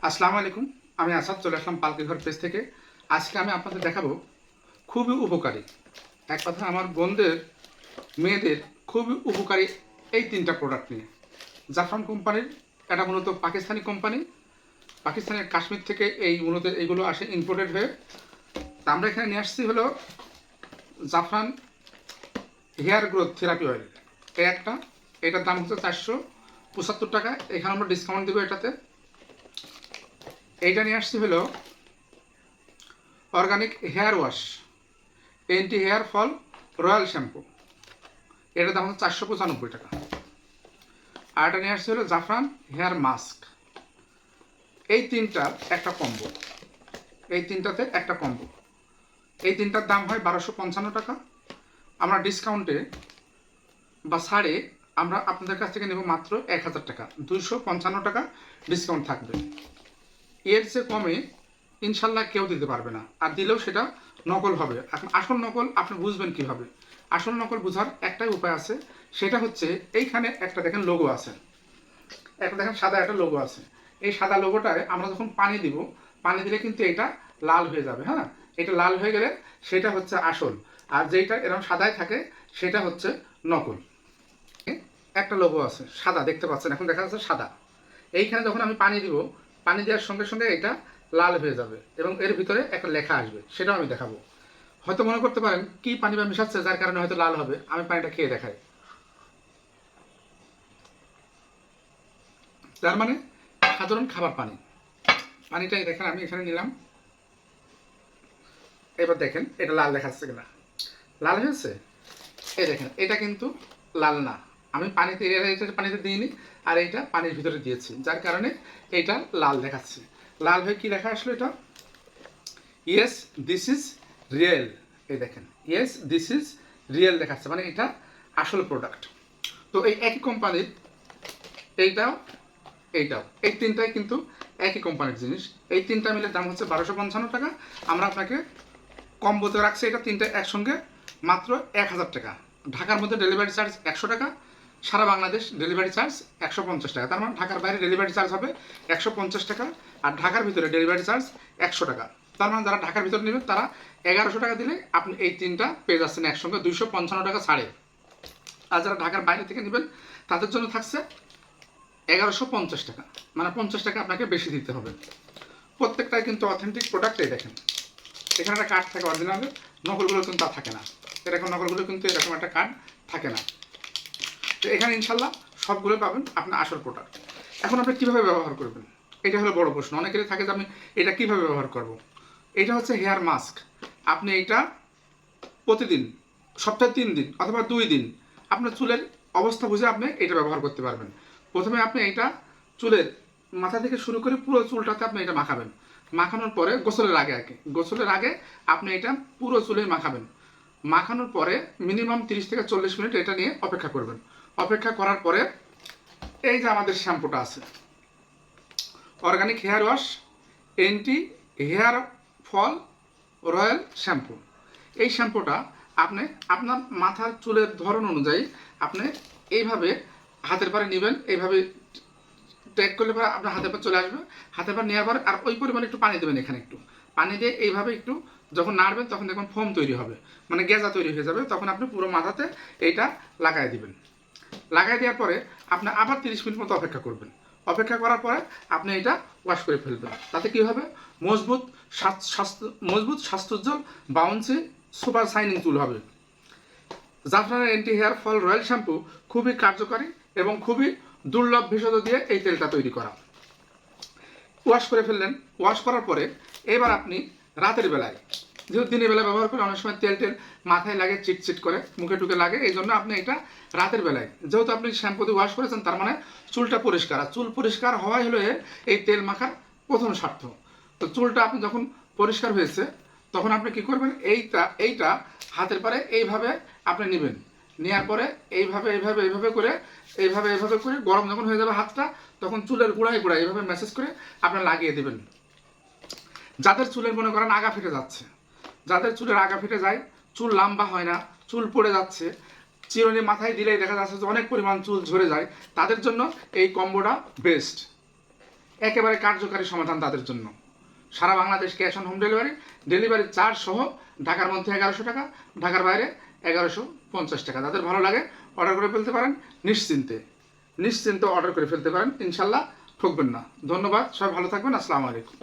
আসসালামু আলাইকুম। আমি আসাদ চলে আসলাম পালকি ঘর পেজ থেকে। আজকে আমি আপনাদের দেখাবো খুবই উপকারী, এক কথা আমার বোনদের মেয়েদের খুবই উপকারী এই তিনটা প্রোডাক্ট নিয়ে। জাফরান কোম্পানির, এটা মূলত পাকিস্তানি কোম্পানি। পাকিস্তানের কাশ্মীর থেকে মূলত এইগুলো আসে ইম্পোর্টেড হয়ে। তা আমরা এখানে নিয়ে আসছি হলো জাফরান হেয়ার গ্রোথ থেরাপি অয়েল। এই একটা, এটার দাম হচ্ছে 475 টাকা। এখানে আমরা ডিসকাউন্ট দেবো এটাতে। এইটা নিয়ে আসছি হলো organic hair wash anti hair fall royal shampoo. এটার দাম হচ্ছে 495 টাকা। আর এটা নিয়ে আসছে হলো জাফরান হেয়ার মাস্ক। এই তিনটার একটা কম্বো, এই তিনটাতে একটা কম্বো। এই তিনটার দাম হয় 1255 টাকা। আমরা ডিসকাউন্টে বা ছাড়ে আমরা আপনাদের কাছ থেকে নেব মাত্র 1000 টাকা, 255 টাকা ডিসকাউন্ট থাকবে। এর যে কমে ইনশাল্লাহ কেউ দিতে পারবে না, আর দিলেও সেটা নকল হবে। এখন আসল নকল আপনি বুঝবেন কিভাবে? আসল নকল বোঝার একটাই উপায় আছে, সেটা হচ্ছে এইখানে একটা দেখেন লোগো আছে, একটা দেখেন সাদা একটা লোগো আছে। এই সাদা লোগোটায় আমরা যখন পানি দিব, পানি দিলে কিন্তু এটা লাল হয়ে যাবে। হ্যাঁ, এটা লাল হয়ে গেলে সেটা হচ্ছে আসল, আর যেটা এরকম সাদায় থাকে সেটা হচ্ছে নকল। একটা লোগো আছে সাদা, দেখতে পাচ্ছেন, এখন দেখা যাচ্ছে সাদা। এইখানে যখন আমি পানি দিব, পানি দেওয়ার সঙ্গে সঙ্গে এটা লাল হয়ে যাবে এবং এর ভিতরে একটা লেখা আসবে, সেটাও আমি দেখাবো। হয়তো মনে করতে পারেন কি পানি বা মিশাচ্ছে যার কারণে হয়তো লাল হবে। আমি পানিটা খেয়ে দেখাই। তার মানে সাধারণ খাবার পানি। পানিটাই দেখেন আমি এখানে নিলাম। এবার দেখেন এটা লাল দেখাচ্ছে কিনা। লাল হয়েছে? এই দেখেন এটা কিন্তু লাল না। আমি পানিতে এটা পানিতে দিইনি, আর এইটা পানির ভিতরে দিয়েছি, যার কারণে এটা লাল দেখাচ্ছে। লাল হয়ে কি লেখা আসলো? এটা ইয়েস দিস ইজ রিয়েল। এই দেখেন ইয়েস দিস ইজ রিয়েল দেখাচ্ছে, মানে এটা আসল প্রোডাক্ট। তো এই একই কোম্পানির এইটাও এইটাও, এই তিনটাই কিন্তু একই কোম্পানির জিনিস। এই তিনটা মিলে দাম হচ্ছে 1255 টাকা। আমরা আপনাকে কম্বোতে রাখছি এটা তিনটা একসঙ্গে মাত্র 1000 টাকা। ঢাকার মধ্যে ডেলিভারি চার্জ 100 টাকা, সারা বাংলাদেশ ডেলিভারি চার্জ 150 টাকা। তার মানে ঢাকার বাইরে ডেলিভারি চার্জ হবে 150 টাকা, আর ঢাকার ভিতরে ডেলিভারি চার্জ 100 টাকা। তার মানে যারা ঢাকার ভিতরে নেবেন তারা 1100 টাকা দিলে আপনি এই তিনটা পেয়ে যাচ্ছেন একসঙ্গে 255 টাকা ছাড়ে। আর যারা ঢাকার বাইরে থেকে নেবেন তাদের জন্য থাকছে 1150 টাকা, মানে 50 টাকা আপনাকে বেশি দিতে হবে। প্রত্যেকটাই কিন্তু অথেন্টিক প্রোডাক্টই। দেখেন এখানে একটা কার্ড থাকে অরিজিনালের, নকলগুলো কিন্তু তা থাকে না। এরকম নকলগুলো কিন্তু এরকম একটা কার্ড থাকে না। তো এখানে ইনশাল্লাহ সবগুলো পাবেন আপনার আসল প্রোডাক্ট। এখন আপনি কীভাবে ব্যবহার করবেন, এটা হলো বড় প্রশ্ন। অনেকেরই থাকে যে আমি এটা কীভাবে ব্যবহার করব। এটা হচ্ছে হেয়ার মাস্ক। আপনি এইটা প্রতিদিন, সপ্তাহে 3 দিন অথবা 2 দিন আপনার চুলের অবস্থা বুঝে আপনি এটা ব্যবহার করতে পারবেন। প্রথমে আপনি এটা চুলের মাথা থেকে শুরু করে পুরো চুলটাতে আপনি এটা মাখাবেন। মাখানোর পরে গোসলের আগে গোসলের আগে আপনি এটা পুরো চুলে মাখাবেন। মাখানোর পরে মিনিমাম 30 থেকে 40 মিনিট এটা নিয়ে অপেক্ষা করবেন। অপেক্ষা করার পরে এই যে আমাদের শ্যাম্পুটা আছে, organic hair wash anti hair fall royal shampoo. এই শ্যাম্পুটা আপনি আপনার মাথার চুলের ধরন অনুযায়ী আপনি এইভাবে হাতের পারে নেবেন। এইভাবে ট্যাগ করলে পরে আপনার হাতের পর চলে আসবে। হাতের পর নেওয়ার পর আর ওই পরিমাণে একটু পানি দেবেন। এখানে একটু পানি দিয়ে এইভাবে একটু যখন নাড়বেন তখন দেখবেন ফোম তৈরি হবে, মানে গেজা তৈরি হয়ে যাবে। তখন আপনি পুরো মাথাতে এইটা লাগাই দিবেন। লাগাই দেওয়ার পরে আপনি আবার 30 মিনিট মতো অপেক্ষা করবেন। অপেক্ষা করার পরে আপনি এটা ওয়াশ করে ফেলবেন। তাতে কী হবে? মজবুত স্বাস্থ্যোজ্জ্বল বাউন্সি সুপার শাইনিং চুল হবে। জাফরানের anti hair fall royal shampoo খুবই কার্যকরী এবং খুবই দুর্লভ ভেষজ দিয়ে এই তেলটা তৈরি করা। ওয়াশ করে ফেললেন। ওয়াশ করার পরে এবার আপনি রাতের বেলায়, যেহেতু দিনের বেলায় ব্যবহার করে অনেক সময় তেল মাথায় লাগে, চিটচিট করে, মুখে টুকে লাগে, এই জন্য আপনি এটা রাতের বেলায়, যেহেতু আপনি শ্যাম্পু দিয়ে ওয়াশ করেছেন তার মানে চুলটা পরিষ্কার। আর চুল পরিষ্কার হওয়াই হলো এই তেল মাখার প্রথম স্বার্থ। তো চুলটা আপনি যখন পরিষ্কার হয়েছে তখন আপনি কি করবেন, এইটা হাতের পরে এইভাবে আপনি নেবেন। নেওয়ার পরে এইভাবে করে গরম যখন হয়ে যাবে হাতটা, তখন চুলের গোড়ায় এইভাবে ম্যাসেজ করে আপনি লাগিয়ে দেবেন। যাদের চুলের মনে করেন আগা ফেটে যাচ্ছে, যাদের চুলের আগা ফেটে যায়, চুল লম্বা হয় না, চুল পড়ে যাচ্ছে, চিরুনি মাথায় দিলেই দেখা যাচ্ছে যে অনেক পরিমাণ চুল ঝরে যায়, তাদের জন্য এই কম্বোটা বেস্ট। একেবারে কার্যকারী সমাধান তাদের জন্য। সারা Bangladesh cash on home delivery, delivery charge সহ ঢাকার মধ্যে 1100 টাকা, ঢাকার বাইরে 1150 টাকা। তাদের ভালো লাগে অর্ডার করে ফেলতে পারেন, নিশ্চিন্তে অর্ডার করে ফেলতে পারেন, ইনশাল্লাহ ঠকবেন না। ধন্যবাদ, সবাই ভালো থাকবেন। আসসালামু আলাইকুম।